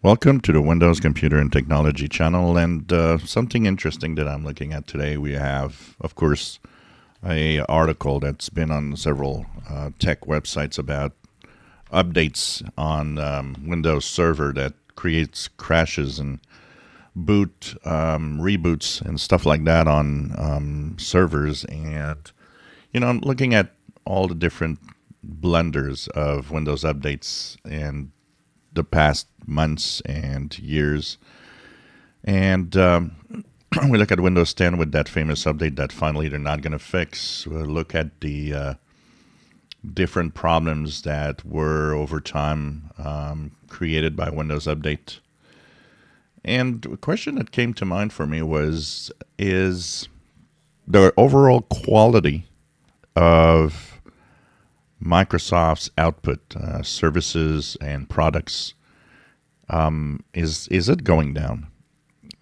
Welcome to the Windows Computer and Technology channel, and something interesting that I'm looking at today. We have, of course, a article that's been on several tech websites about updates on Windows Server that creates crashes and reboots and stuff like that on servers. And I'm looking at all the different blenders of Windows updates and the past months and years. And we look at Windows 10 with that famous update that finally they're not going to fix. We'll look at the different problems that were over time created by Windows Update. And a question that came to mind for me is the overall quality of Microsoft's output, services and products, is it going down?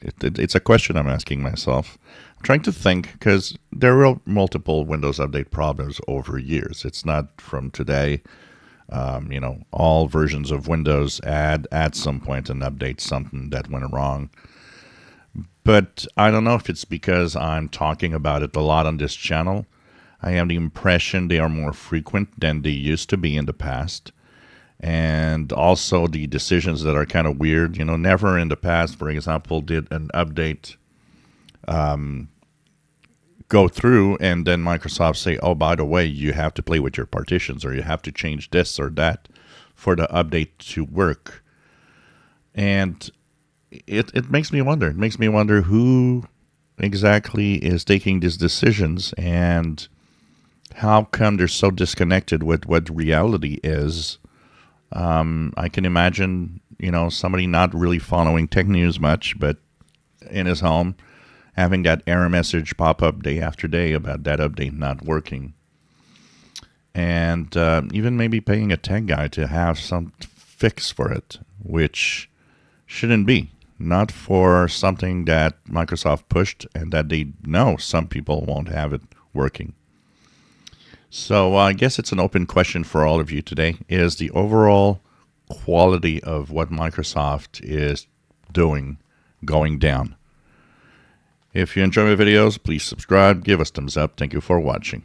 It's a question I'm asking myself. I'm trying to think because there were multiple Windows Update problems over years. It's not from today. All versions of Windows add at some point an update something that went wrong. But I don't know if it's because I'm talking about it a lot on this channel. I have the impression they are more frequent than they used to be in the past. And also the decisions that are kind of weird. Never in the past, for example, did an update go through and then Microsoft say, oh, by the way, you have to play with your partitions or you have to change this or that for the update to work. And it makes me wonder. It makes me wonder who exactly is taking these decisions and how come they're so disconnected with what reality is. I can imagine, somebody not really following tech news much, but in his home, having that error message pop up day after day about that update not working. And even maybe paying a tech guy to have some fix for it, which shouldn't be. Not for something that Microsoft pushed and that they know some people won't have it working. So I guess it's an open question for all of you today. Is the overall quality of what Microsoft is doing going down? If you enjoy my videos, please subscribe, give us thumbs up. Thank you for watching.